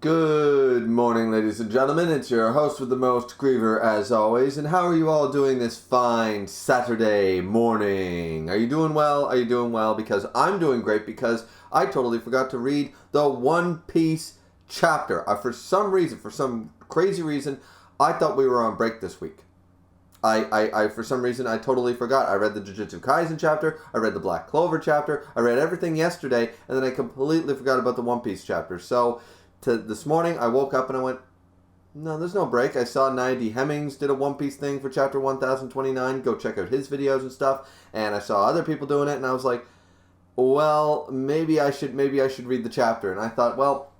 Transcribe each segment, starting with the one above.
Good morning, ladies and gentlemen. It's your host with the most, Griever, as always. And how are you all doing this fine Saturday morning? Are you doing well? Are you doing well? Because I'm doing great because I totally forgot to read the One Piece chapter. For some crazy reason, I thought we were on break this week. For some reason, I totally forgot. I read the Jujutsu Kaisen chapter, I read the Black Clover chapter, I read everything yesterday, and then I completely forgot about the One Piece chapter. So, this morning, I woke up and I went, no, there's no break. I saw Nia D. Hemmings did a One Piece thing for chapter 1029. Go check out his videos and stuff. And I saw other people doing it, and I was like, well, maybe I should read the chapter. And I thought, well,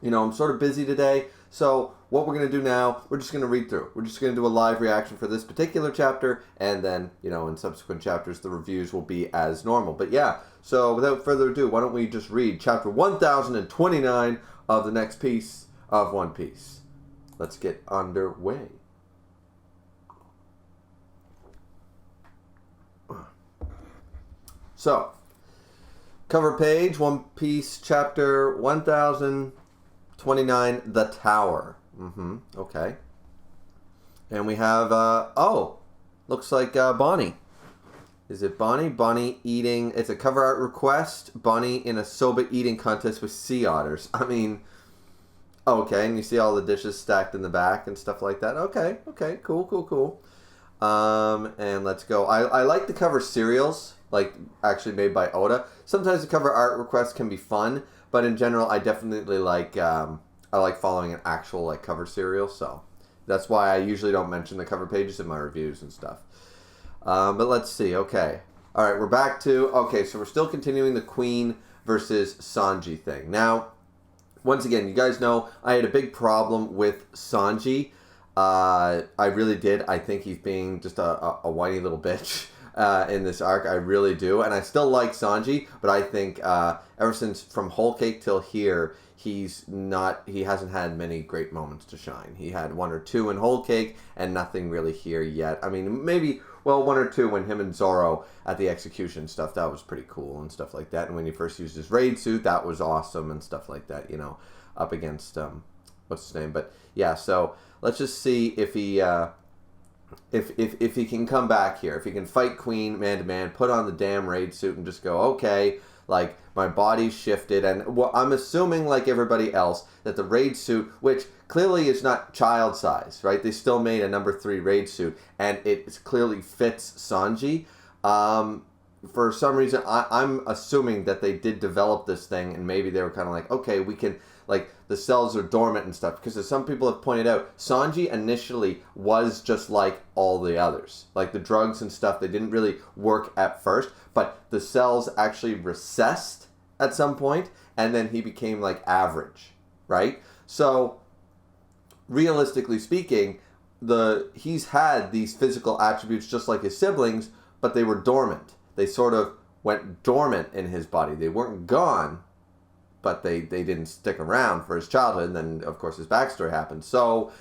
I'm sort of busy today, so what we're going to do now, we're just going to read through. We're just going to do a live reaction for this particular chapter, and then, in subsequent chapters, the reviews will be as normal. But yeah, so without further ado, why don't we just read chapter 1029 of the next piece of One Piece. Let's get underway. So, cover page, One Piece chapter 1029, The Tower. Okay. And we have, looks like Bonnie. Is it Bonnie? Bonnie eating, it's a cover art request. Bonnie in a soba eating contest with sea otters. Okay, and you see all the dishes stacked in the back and stuff like that. Okay, cool. And let's go. I like the cover serials, like actually made by Oda. Sometimes the cover art requests can be fun, but in general, I definitely like, I like following an actual cover serial, so that's why I usually don't mention the cover pages in my reviews and stuff. But let's see, okay. Alright, we're back to, so we're still continuing the Queen versus Sanji thing. Now, once again, you guys know I had a big problem with Sanji. I really did. I think he's being just a whiny little bitch in this arc. I really do. And I still like Sanji, but I think ever since from Whole Cake till here, he hasn't had many great moments to shine. He had one or two in Whole Cake and nothing really here yet. I mean, maybe, one or two when him and Zoro at the execution stuff, that was pretty cool and stuff like that. And when he first used his raid suit, that was awesome and stuff like that, up against, what's his name? But yeah, so let's just see if he, if he can come back here, if he can fight Queen man to man, put on the damn raid suit and just go, okay, my body's shifted, and I'm assuming, like everybody else, that the raid suit, which clearly is not child size, right? They still made a number 3 raid suit, and it clearly fits Sanji. For some reason, I'm assuming that they did develop this thing, and maybe they were kind of like, okay, we can, the cells are dormant and stuff, because as some people have pointed out, Sanji initially was just like all the others. Like the drugs and stuff, they didn't really work at first, but the cells actually recessed at some point, and then he became average, right? So, realistically speaking, he's had these physical attributes just like his siblings, but they were dormant. They sort of went dormant in his body. They weren't gone, but they didn't stick around for his childhood, and then, of course, his backstory happened. So,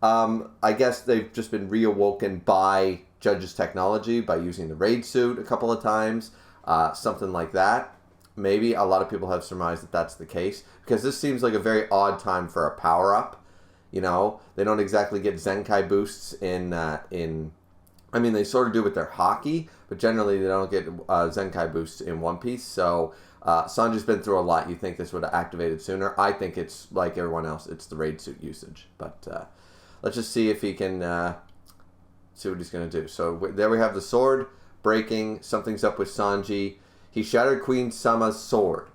I guess they've just been reawoken by Judge's technology, by using the raid suit a couple of times, something like that. Maybe a lot of people have surmised that that's the case, because this seems like a very odd time for a power-up. They don't exactly get Zenkai boosts in they sort of do with their hockey, but generally they don't get Zenkai boosts in One Piece, so Sanji's been through a lot. You think this would have activated sooner. I think it's like everyone else, it's the raid suit usage. But let's just see if he can see what he's going to do. So there we have the sword breaking. Something's up with Sanji. He shattered Queen Sama's sword.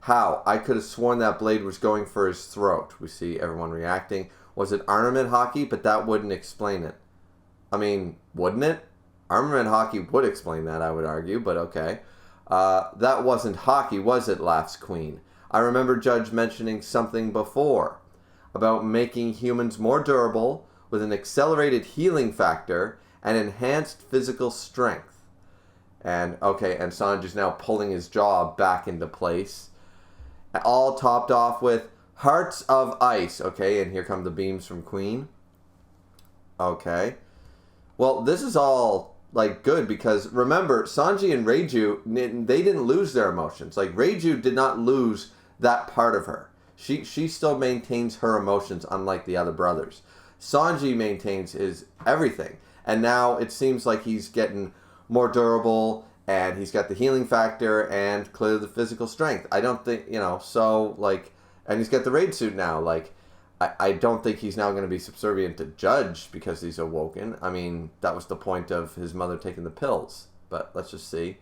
How? I could have sworn that blade was going for his throat. We see everyone reacting. Was it armament hockey? But that wouldn't explain it. Wouldn't it? Armament hockey would explain that, I would argue, but okay. That wasn't hockey, was it? Laughs Queen. I remember Judge mentioning something before about making humans more durable with an accelerated healing factor and enhanced physical strength. And Sanji's now pulling his jaw back into place. All topped off with hearts of ice. Okay, and here come the beams from Queen. Okay. Well, this is all good because remember, Sanji and Reiju, they didn't lose their emotions. Reiju did not lose that part of her. She still maintains her emotions, unlike the other brothers. Sanji maintains his everything. And now it seems like he's getting more durable, and he's got the healing factor and clearly the physical strength. I don't think, so, like, and he's got the raid suit now. Like, I don't think he's now going to be subservient to Judge because he's awoken. I mean, that was the point of his mother taking the pills. But let's just see.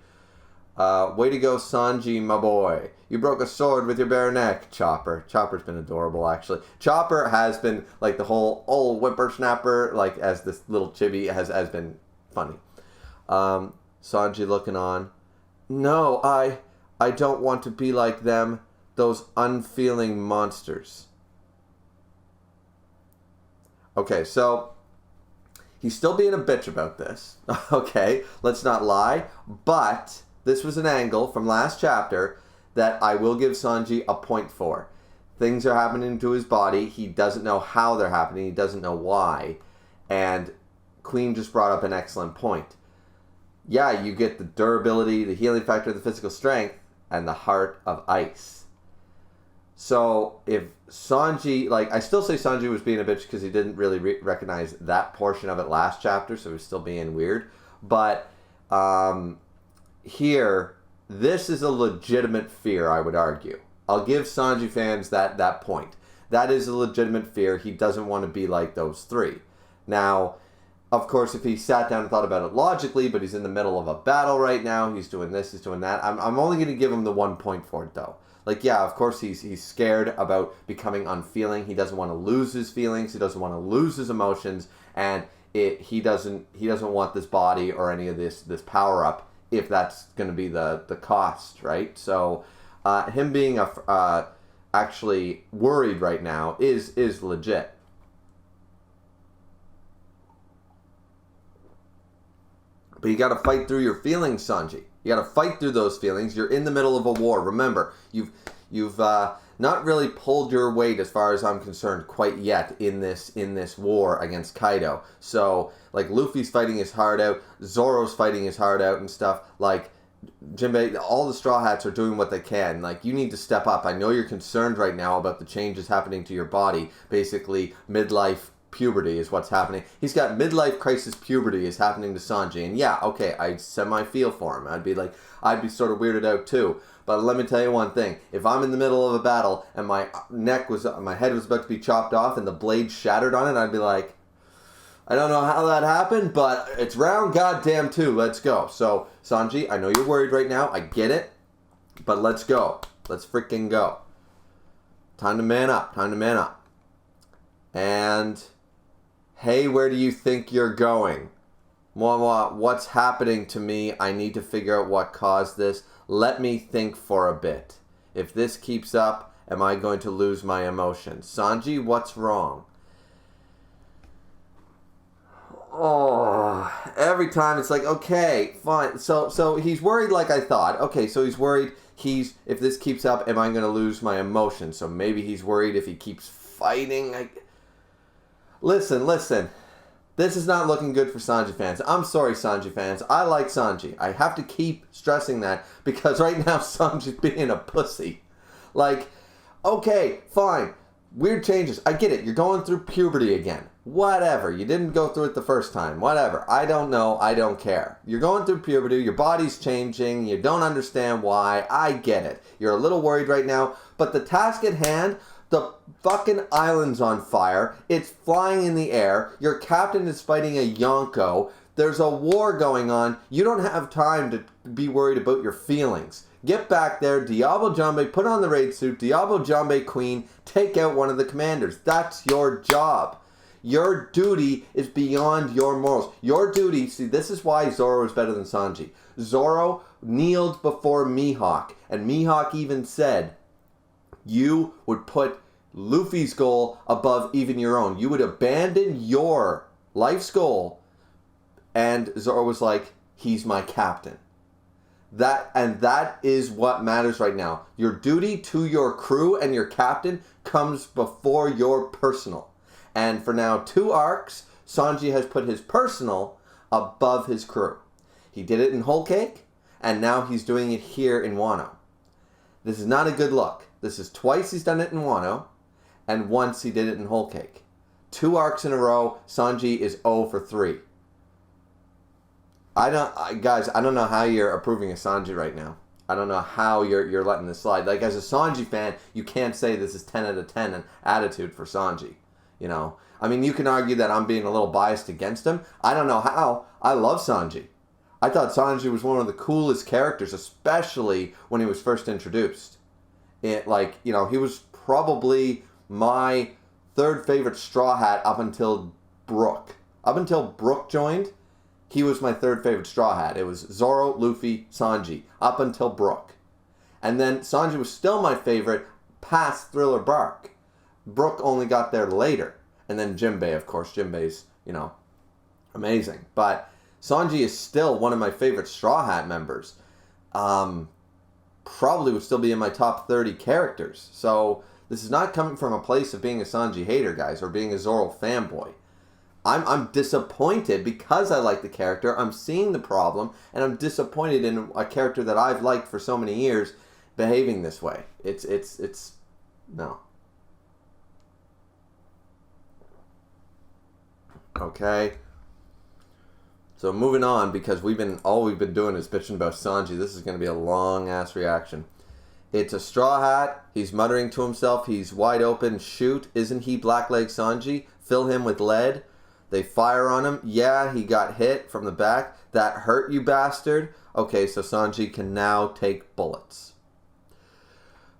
Way to go, Sanji, my boy. You broke a sword with your bare neck, Chopper. Chopper's been adorable, actually. Chopper has been, like, the whole old whippersnapper, like, as this little chibi, has been funny. Sanji looking on. No, I don't want to be like them, those unfeeling monsters. Okay, so he's still being a bitch about this. Okay, let's not lie. But this was an angle from last chapter that I will give Sanji a point for. Things are happening to his body. He doesn't know how they're happening. He doesn't know why. And Queen just brought up an excellent point. Yeah, you get the durability, the healing factor, the physical strength, and the heart of ice. So if Sanji, like, I still say Sanji was being a bitch because he didn't really recognize that portion of it last chapter, so he was still being weird. But here, this is a legitimate fear, I would argue. I'll give Sanji fans that point. That is a legitimate fear. He doesn't want to be like those three. Now, of course, if he sat down and thought about it logically, but he's in the middle of a battle right now, he's doing this, he's doing that. I'm only going to give him the 1 point for it, though. Like, yeah, of course, he's scared about becoming unfeeling. He doesn't want to lose his feelings. He doesn't want to lose his emotions, and he doesn't want this body or any of this power up if that's going to be the cost, right? So, him being actually worried right now is legit. But you got to fight through your feelings, Sanji. You got to fight through those feelings. You're in the middle of a war. Remember, you've not really pulled your weight, as far as I'm concerned, quite yet in this war against Kaido. So, like, Luffy's fighting his heart out, Zoro's fighting his heart out and stuff. Like, Jinbei, all the Straw Hats are doing what they can. Like, you need to step up. I know you're concerned right now about the changes happening to your body. Basically, midlife puberty is what's happening. He's got midlife crisis puberty is happening to Sanji. And yeah, okay, I semi-feel for him. I'd be sort of weirded out too. But let me tell you one thing. If I'm in the middle of a battle and my head was about to be chopped off and the blade shattered on it, I'd be like, I don't know how that happened, but it's round goddamn two. Let's go. So, Sanji, I know you're worried right now. I get it. But let's go. Let's freaking go. Time to man up. Time to man up. And hey, where do you think you're going? What's happening to me? I need to figure out what caused this. Let me think for a bit. If this keeps up, am I going to lose my emotions? Sanji, what's wrong? Oh, every time it's like, okay, fine. So he's worried like I thought. Okay, so he's worried if this keeps up, am I going to lose my emotions? So maybe he's worried if he keeps fighting. Listen. This is not looking good for Sanji fans. I'm sorry, Sanji fans. I like Sanji. I have to keep stressing that because right now Sanji's being a pussy. Like, okay, fine. Weird changes. I get it. You're going through puberty again. Whatever. You didn't go through it the first time. Whatever. I don't know. I don't care. You're going through puberty. Your body's changing. You don't understand why. I get it. You're a little worried right now. But the task at hand... The fucking island's on fire. It's flying in the air. Your captain is fighting a Yonko. There's a war going on. You don't have time to be worried about your feelings. Get back there. Diablo Jambe, put on the raid suit. Diablo Jambe Queen, take out one of the commanders. That's your job. Your duty is beyond your morals. Your duty, see, this is why Zoro is better than Sanji. Zoro kneeled before Mihawk, and Mihawk even said, you would put Luffy's goal above even your own. You would abandon your life's goal. And Zoro was like, he's my captain. That is what matters right now. Your duty to your crew and your captain comes before your personal. And for now, 2 arcs, Sanji has put his personal above his crew. He did it in Whole Cake, and now he's doing it here in Wano. This is not a good look. This is twice he's done it in Wano, and once he did it in Whole Cake. 2 arcs in a row. Sanji is 0 for 3. Guys, I don't know how you're approving of Sanji right now. I don't know how you're letting this slide. Like, as a Sanji fan, you can't say this is 10 out of 10 in attitude for Sanji. You know? I mean, you can argue that I'm being a little biased against him. I don't know how. I love Sanji. I thought Sanji was one of the coolest characters, especially when he was first introduced. He was probably my 3rd favorite Straw Hat up until Brook. Up until Brook joined, he was my 3rd favorite Straw Hat. It was Zoro, Luffy, Sanji, up until Brook. And then Sanji was still my favorite past Thriller Bark. Brook only got there later. And then Jinbei, of course. Jinbei's, amazing. But Sanji is still one of my favorite Straw Hat members. Probably would still be in my top 30 characters. So this is not coming from a place of being a Sanji hater, guys, or being a Zoro fanboy. I'm disappointed because I like the character. I'm seeing the problem, and I'm disappointed in a character that I've liked for so many years behaving this way. It's no. Okay. So moving on, because all we've been doing is bitching about Sanji. This is going to be a long-ass reaction. It's a Straw Hat. He's muttering to himself. He's wide open. Shoot. Isn't he Blackleg Sanji? Fill him with lead. They fire on him. Yeah, he got hit from the back. That hurt, you bastard. Okay, so Sanji can now take bullets.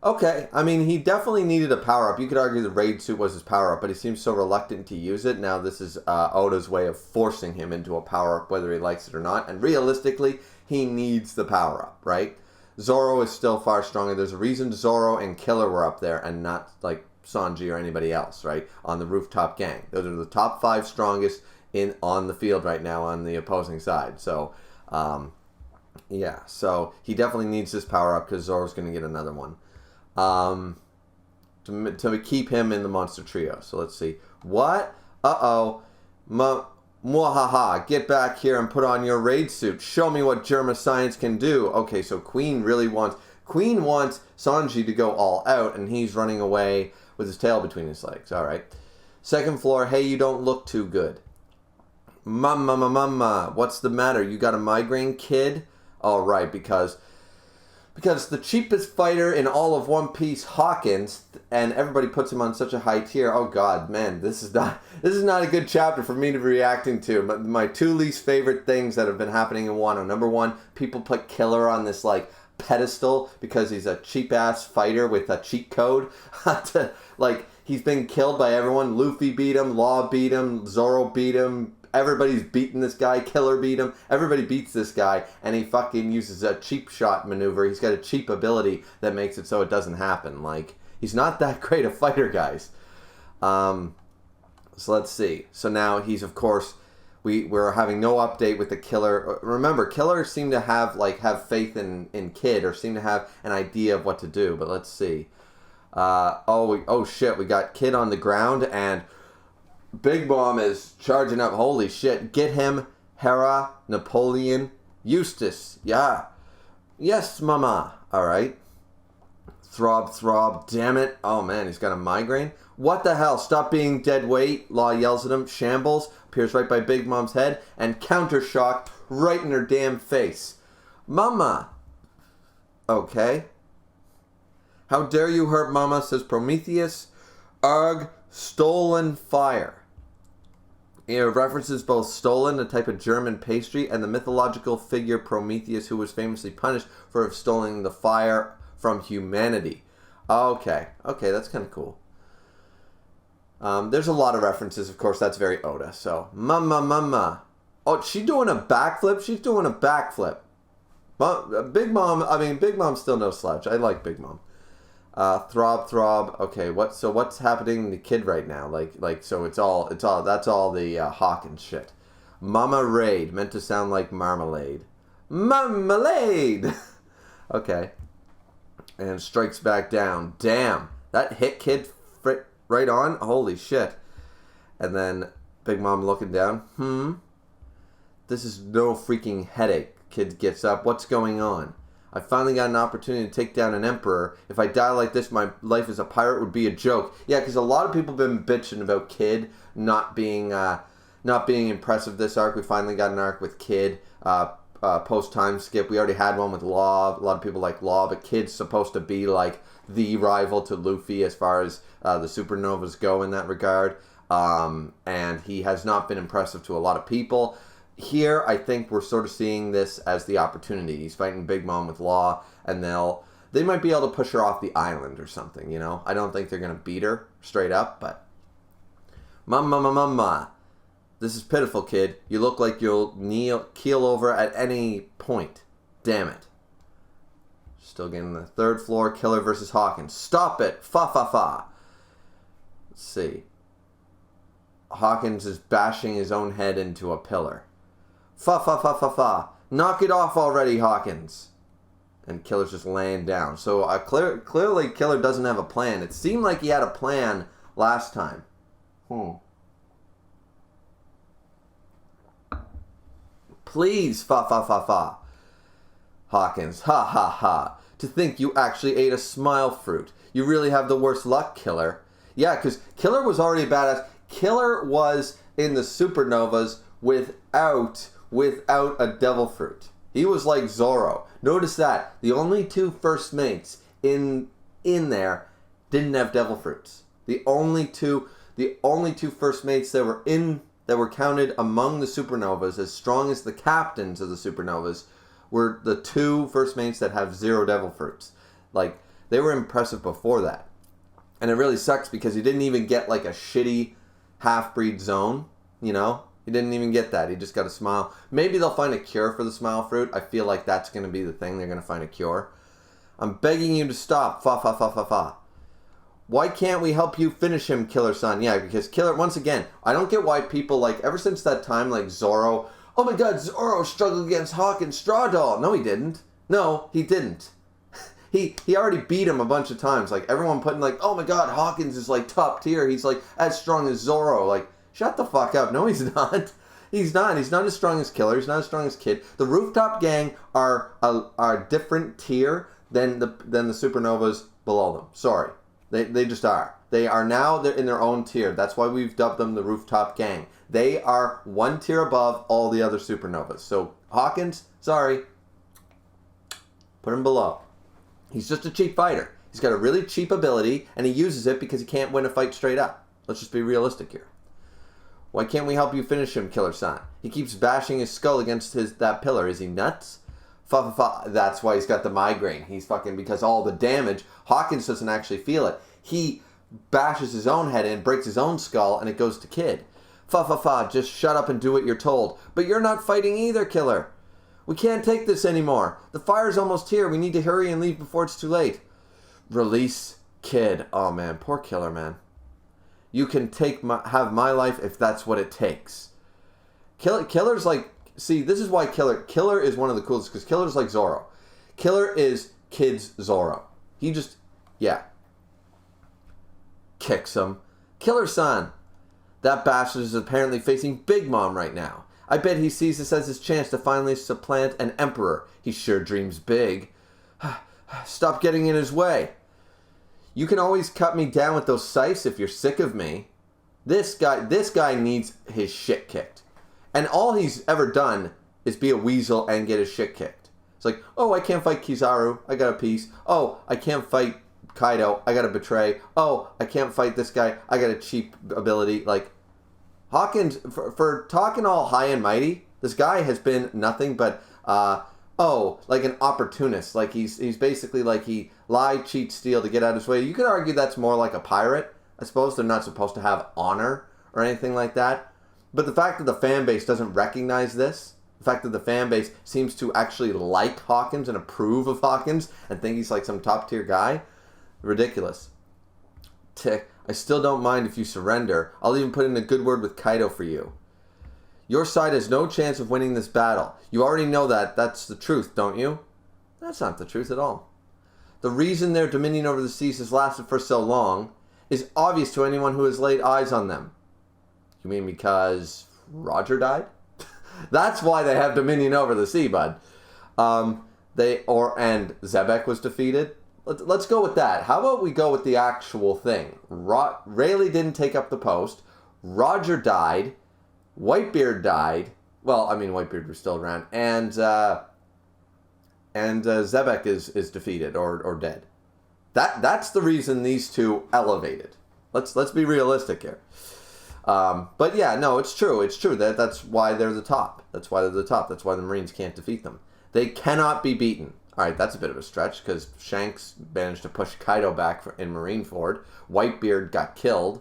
Okay, I mean, he definitely needed a power-up. You could argue the raid suit was his power-up, but he seems so reluctant to use it. Now this is Oda's way of forcing him into a power-up, whether he likes it or not. And realistically, he needs the power-up, right? Zoro is still far stronger. There's a reason Zoro and Killer were up there and not, like, Sanji or anybody else, right? On the rooftop gang. Those are the top 5 strongest on the field right now on the opposing side. So, yeah. So, he definitely needs this power-up because Zoro's going to get another one. To keep him in the monster trio. So let's see. What? Uh-oh. Mwahaha. Get back here and put on your raid suit. Show me what Germa science can do. Okay, so Queen wants Sanji to go all out, and he's running away with his tail between his legs. All right. 2nd floor. Hey, you don't look too good. Mama. What's the matter? You got a migraine, kid? All right, because the cheapest fighter in all of One Piece, Hawkins, and everybody puts him on such a high tier. Oh God, man, this is not a good chapter for me to be reacting to. My 2 least favorite things that have been happening in Wano. Number 1, people put Killer on this like pedestal because he's a cheap ass fighter with a cheat code. He's been killed by everyone. Luffy beat him, Law beat him, Zoro beat him. Everybody's beating this guy. Killer beat him. Everybody beats this guy, and he fucking uses a cheap shot maneuver. He's got a cheap ability that makes it so it doesn't happen. Like, he's not that great a fighter, guys. So let's see. So now he's, of course, we're having no update with the Killer. Remember, Killer seemed to have faith in Kid, or seem to have an idea of what to do. But let's see. Oh shit, we got Kid on the ground, and Big Mom is charging up. Holy shit. Get him, Hera, Napoleon, Eustace. Yeah. Yes, mama. All right. Throb. Damn it. Oh, man, he's got a migraine. What the hell? Stop being dead weight. Law yells at him. Shambles. Appears right by Big Mom's head. And counter shock right in her damn face. Mama. Okay. How dare you hurt Mama, says Prometheus. Arg. Stolen fire. It references both stolen, a type of German pastry, and the mythological figure Prometheus, who was famously punished for stealing the fire from humanity. Okay, that's kind of cool. There's a lot of references, of course, that's very Oda. So, mama. Oh, she's doing a backflip? She's doing a backflip. Big Mom's still no slouch. I like Big Mom. Throb. Okay, what's happening to Kid right now? So that's all the Hawkins shit. Mama Raid, meant to sound like marmalade. Marmalade! Okay. And strikes back down. Damn, that hit Kid right on? Holy shit. And then Big Mom looking down. This is no freaking headache. Kid gets up. What's going on? I finally got an opportunity to take down an emperor. If I die like this, my life as a pirate would be a joke. Yeah, because a lot of people have been bitching about Kid not being impressive this arc. We finally got an arc with Kid. Post time skip. We already had one with Law. A lot of people like Law, but Kid's supposed to be like the rival to Luffy as far as the supernovas go in that regard. And he has not been impressive to a lot of people. Here, I think we're sort of seeing this as the opportunity. He's fighting Big Mom with Law, and they might be able to push her off the island or something, you know? I don't think they're going to beat her straight up, but... Mama. This is pitiful, Kid. You look like you'll keel over at any point. Damn it. Still getting the third floor. Killer versus Hawkins. Stop it! Fa. Let's see. Hawkins is bashing his own head into a pillar. Fa. Knock it off already, Hawkins. And Killer's just laying down. So clearly Killer doesn't have a plan. It seemed like he had a plan last time. Please, fa. Hawkins, ha. To think you actually ate a smile fruit. You really have the worst luck, Killer. Yeah, because Killer was already a badass. Killer was in the supernovas without a devil fruit. He was like Zoro. Notice that. The only two first mates in there didn't have devil fruits. The only two first mates that were counted among the supernovas, as strong as the captains of the supernovas, were the two first mates that have 0 devil fruits. Like, they were impressive before that. And it really sucks because he didn't even get like a shitty half-breed zone, you know? He didn't even get that. He just got a smile. Maybe they'll find a cure for the smile fruit. I feel like that's going to be the thing. They're going to find a cure. I'm begging you to stop. Fa. Why can't we help you finish him, Killer-san? Yeah, because Killer, once again, I don't get why people, like, ever since that time, like, Zoro, oh my god, Zoro struggled against Hawkins Straw Doll. No, he didn't. He already beat him a bunch of times. Like, everyone putting, like, oh my god, Hawkins is, like, top tier. He's, like, as strong as Zoro. Like, shut the fuck up. No, he's not. He's not. He's not as strong as Killer. He's not as strong as Kid. The Rooftop Gang are a different tier than the supernovas below them. Sorry. They just are. They are now they're in their own tier. That's why we've dubbed them the Rooftop Gang. They are one tier above all the other supernovas. So, Hawkins, sorry. Put him below. He's just a cheap fighter. He's got a really cheap ability, and he uses it because he can't win a fight straight up. Let's just be realistic here. Why can't we help you finish him, Killer-san? He keeps bashing his skull against that pillar. Is he nuts? Fa. That's why he's got the migraine. He's fucking, because all the damage, Hawkins doesn't actually feel it. He bashes his own head in, breaks his own skull, and it goes to Kid. Fa. Just shut up and do what you're told. But you're not fighting either, Killer. We can't take this anymore. The fire's almost here. We need to hurry and leave before it's too late. Release Kid. Oh, man. Poor Killer, man. You can have my life if that's what it takes. Killer's like... See, this is why Killer is one of the coolest, because Killer's like Zoro. Killer is Kid's Zoro. He just... Yeah. Kicks him. Killer-san. That bastard is apparently facing Big Mom right now. I bet he sees this as his chance to finally supplant an emperor. He sure dreams big. Stop getting in his way. You can always cut me down with those scythes if you're sick of me. This guy needs his shit kicked. And all he's ever done is be a weasel and get his shit kicked. It's like, oh, I can't fight Kizaru. I got a piece. Oh, I can't fight Kaido. I got to betray. Oh, I can't fight this guy. I got a cheap ability. Like, Hawkins, for talking all high and mighty, this guy has been nothing but, like an opportunist. Like, he's basically like he lie, cheat, steal to get out of his way. You could argue that's more like a pirate. I suppose they're not supposed to have honor or anything like that. But the fact that the fan base doesn't recognize this, the fact that the fan base seems to actually like Hawkins and approve of Hawkins and think he's like some top tier guy, ridiculous. I still don't mind if you surrender. I'll even put in a good word with Kaido for you. Your side has no chance of winning this battle. You already know that. That's the truth, don't you? That's not the truth at all. The reason their dominion over the seas has lasted for so long is obvious to anyone who has laid eyes on them. You mean because Roger died? That's why they have dominion over the sea, bud. And Zebek was defeated. Let's go with that. How about we go with the actual thing? Rayleigh didn't take up the post. Roger died. Whitebeard died. Well, I mean, Whitebeard was still around. And Zebek is defeated or dead. That's the reason these two elevated. Let's be realistic here. But yeah, no, it's true. It's true. That's why they're the top. That's why they're the top. That's why the Marines can't defeat them. They cannot be beaten. All right, that's a bit of a stretch because Shanks managed to push Kaido back in Marineford. Whitebeard got killed.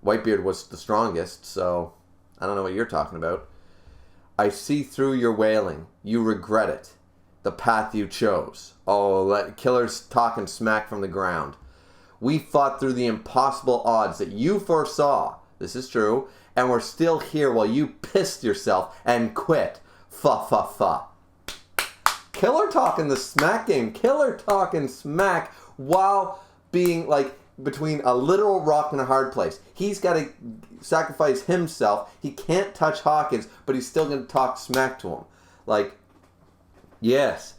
Whitebeard was the strongest, so I don't know what you're talking about. I see through your wailing. You regret it. The path you chose. Oh, Killer's talking smack from the ground. We fought through the impossible odds that you foresaw. This is true. And we're still here while you pissed yourself and quit. Fa. Killer talking the smack game. Killer talking smack while being like between a literal rock and a hard place. He's got to sacrifice himself. He can't touch Hawkins, but he's still going to talk smack to him. Like, yes,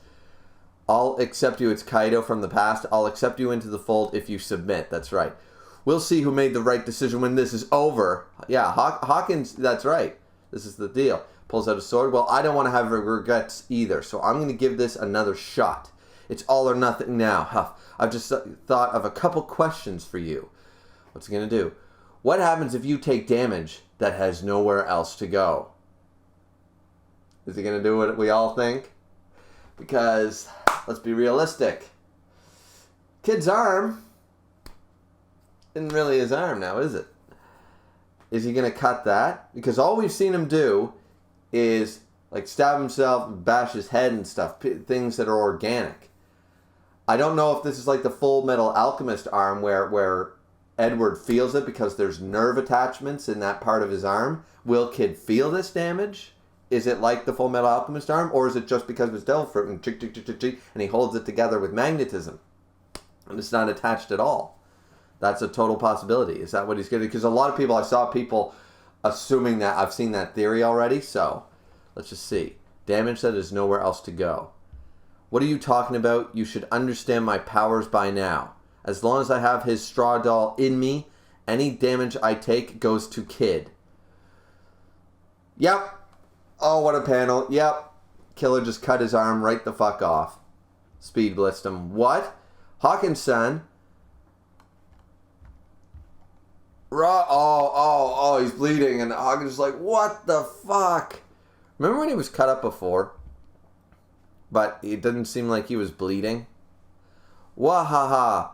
I'll accept you. It's Kaido from the past. I'll accept you into the fold if you submit. That's right. We'll see who made the right decision when this is over. Yeah, Hawkins, that's right. This is the deal. Pulls out a sword. Well, I don't want to have regrets either, so I'm going to give this another shot. It's all or nothing now. Huff. I've just thought of a couple questions for you. What's he going to do? What happens if you take damage that has nowhere else to go? Is he going to do what we all think? Because, let's be realistic. Kid's arm isn't really his arm now, is it? Is he going to cut that? Because all we've seen him do is like stab himself, bash his head and stuff, things that are organic. I don't know if this is like the Full Metal Alchemist arm where Edward feels it because there's nerve attachments in that part of his arm. Will Kid feel this damage? Is it like the Full Metal Alchemist arm, or is it just because of his devil fruit and he holds it together with magnetism and it's not attached at all? That's a total possibility. Is that what he's getting? Because a lot of people, I saw people assuming that. I've seen that theory already, so let's just see. Damage that is nowhere else to go. What are you talking about? You should understand my powers by now. As long as I have his straw doll in me, any damage I take goes to Kid. Yep. Oh, what a panel. Yep. Killer just cut his arm right the fuck off. Speed blitzed him. What? Hawkins-san. Oh, he's bleeding. And Hawkins is like, what the fuck? Remember when he was cut up before? But it didn't seem like he was bleeding? Wahaha.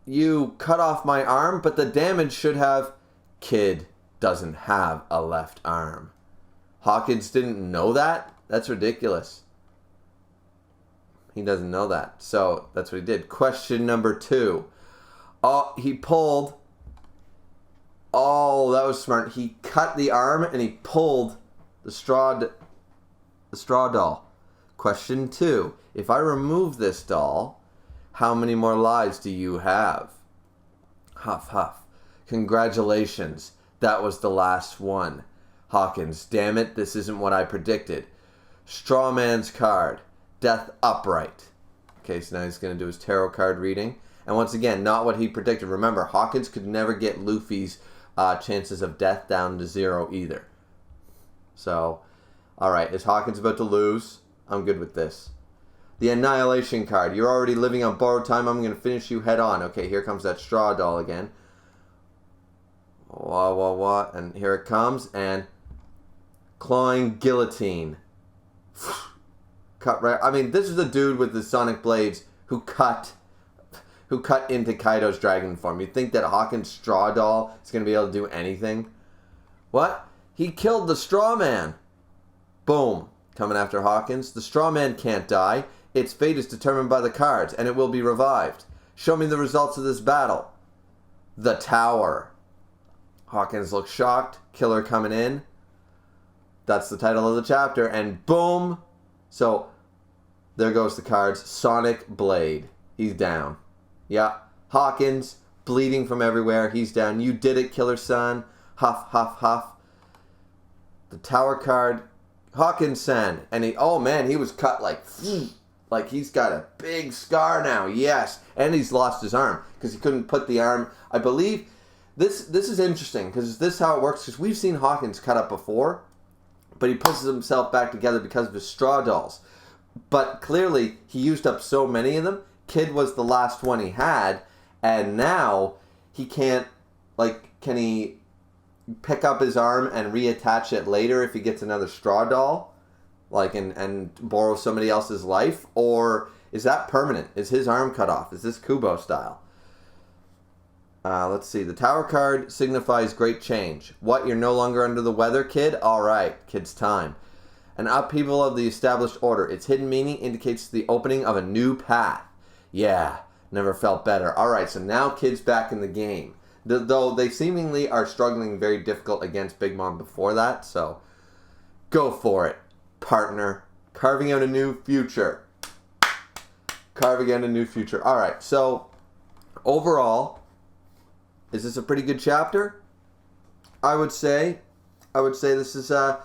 You cut off my arm, but the damage should have... Kid doesn't have a left arm. Hawkins didn't know that? That's ridiculous. He doesn't know that. So, that's what he did. Question number 2. Oh, he pulled... Oh, that was smart. He cut the arm and he pulled the straw doll. Question 2. If I remove this doll, how many more lives do you have? Huff, huff. Congratulations. That was the last one. Hawkins, damn it, this isn't what I predicted. Straw Man's card. Death upright. Okay, so now he's going to do his tarot card reading. And once again, not what he predicted. Remember, Hawkins could never get Luffy's chances of death down to 0 either. So, alright, is Hawkins about to lose? I'm good with this. The Annihilation card. You're already living on borrowed time. I'm going to finish you head on. Okay, here comes that straw doll again. Wah. And here it comes. And clawing guillotine. Cut right. I mean, this is the dude with the sonic blades who cut into Kaido's dragon form. You'd think that Hawkins' straw doll is going to be able to do anything. What? He killed the straw man. Boom. Coming after Hawkins. The straw man can't die. Its fate is determined by the cards, and it will be revived. Show me the results of this battle. The Tower. Hawkins looks shocked. Killer coming in. That's the title of the chapter. And boom. So, there goes the cards. Sonic Blade. He's down. Yeah. Hawkins, bleeding from everywhere. He's down. You did it, Killer-san. Huff, huff, huff. The Tower card. Hawkins-san. And oh man, he was cut like he's got a big scar now. Yes. And he's lost his arm because he couldn't put the arm. I believe this is interesting because this is how it works, because we've seen Hawkins cut up before, but he puts himself back together because of his straw dolls. But clearly he used up so many of them. Kid was the last one he had, and now he can't, like, can he pick up his arm and reattach it later if he gets another straw doll, like, and borrow somebody else's life? Or is that permanent? Is his arm cut off? Is this Kubo style? Let's see. The tower card signifies great change. What? You're no longer under the weather, kid? All right, kid's time. An upheaval of the established order. Its hidden meaning indicates the opening of a new path. Yeah, never felt better. All right, so now kid's back in the game. Though they seemingly are struggling very difficult against Big Mom before that, so go for it, partner. Carving out a new future. Carving out a new future. All right, so overall, is this a pretty good chapter? I would say this is a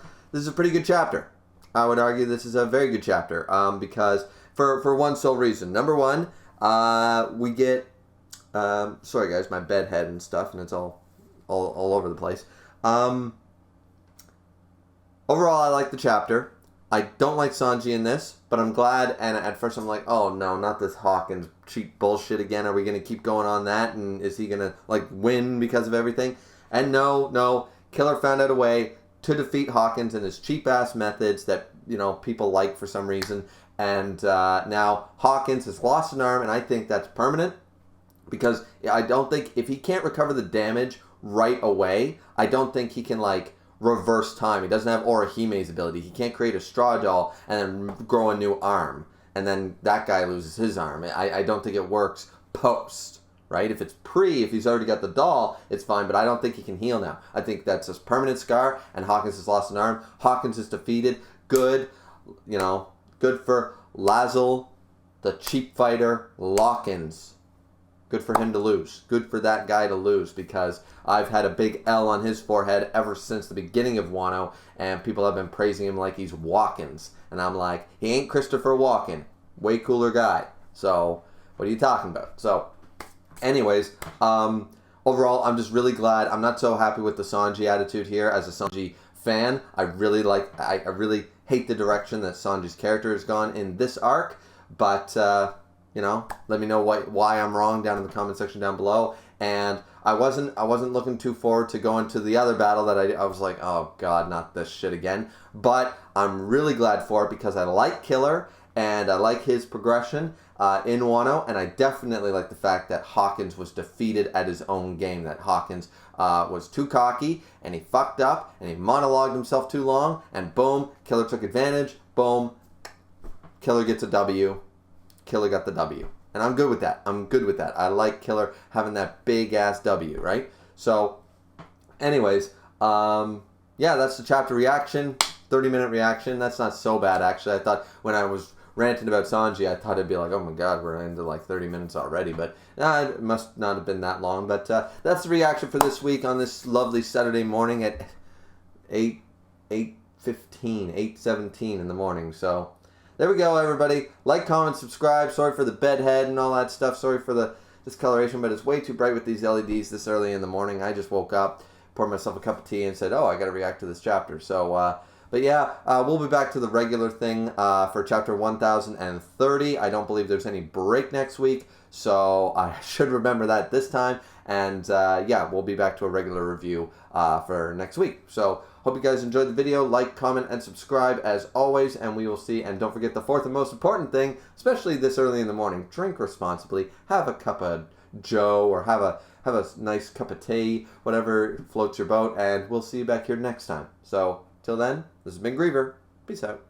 pretty good chapter. I would argue this is a very good chapter because for one sole reason. Number one, we get sorry guys, my bed head and stuff, and it's all over the place. Overall, I like the chapter. I don't like Sanji in this, but I'm glad. And at first, I'm like, oh no, not this Hawkins cheap bullshit again. Are we gonna keep going on that? And is he gonna like win because of everything? And no, Killer found out a way to defeat Hawkins and his cheap ass methods that people like for some reason. And now Hawkins has lost an arm, and I think that's permanent. Because I don't think, if he can't recover the damage right away, I don't think he can, like, reverse time. He doesn't have Orihime's ability. He can't create a straw doll and then grow a new arm. And then that guy loses his arm. I don't think it works post, right? If it's if he's already got the doll, it's fine. But I don't think he can heal now. I think that's a permanent scar, and Hawkins has lost an arm. Hawkins is defeated. Good, good for Lazzle, the cheap fighter, Lawkins. Good for him to lose. Good for that guy to lose, because I've had a big L on his forehead ever since the beginning of Wano, and people have been praising him like he's Walkins. And I'm like, he ain't Christopher Walken. Way cooler guy. So, what are you talking about? So, anyways, overall, I'm just really glad. I'm not so happy with the Sanji attitude here as a Sanji fan. I really hate the direction that Sanji's character has gone in this arc, but let me know why I'm wrong down in the comment section down below. And I wasn't looking too forward to going to the other battle that I was like, oh god, not this shit again. But I'm really glad for it, because I like Killer and I like his progression in Wano, and I definitely like the fact that Hawkins was defeated at his own game. That Hawkins was too cocky, and he fucked up, and he monologued himself too long, and boom, Killer took advantage. Boom, Killer gets a W. Killer got the W. And I'm good with that. I like Killer having that big ass W, right? So, anyways, yeah, that's the chapter reaction. 30-minute reaction. That's not so bad, actually. I thought when I was ranting about Sanji, I thought it'd be like, oh my god, we're into like 30 minutes already. But it must not have been that long. But that's the reaction for this week on this lovely Saturday morning at 8:17 in the morning. So, there we go, everybody. Like, comment, subscribe. Sorry for the bedhead and all that stuff. Sorry for the discoloration, but it's way too bright with these LEDs this early in the morning. I just woke up, poured myself a cup of tea, and said, oh, I got to react to this chapter. So, but yeah, we'll be back to the regular thing for chapter 1030. I don't believe there's any break next week, so I should remember that this time. And yeah, we'll be back to a regular review for next week. So, hope you guys enjoyed the video. Like, comment, and subscribe as always, and we will see. And don't forget the fourth and most important thing, especially this early in the morning: drink responsibly. Have a cup of Joe, or have a nice cup of tea, whatever floats your boat. And we'll see you back here next time. So, till then, this has been Griever. Peace out.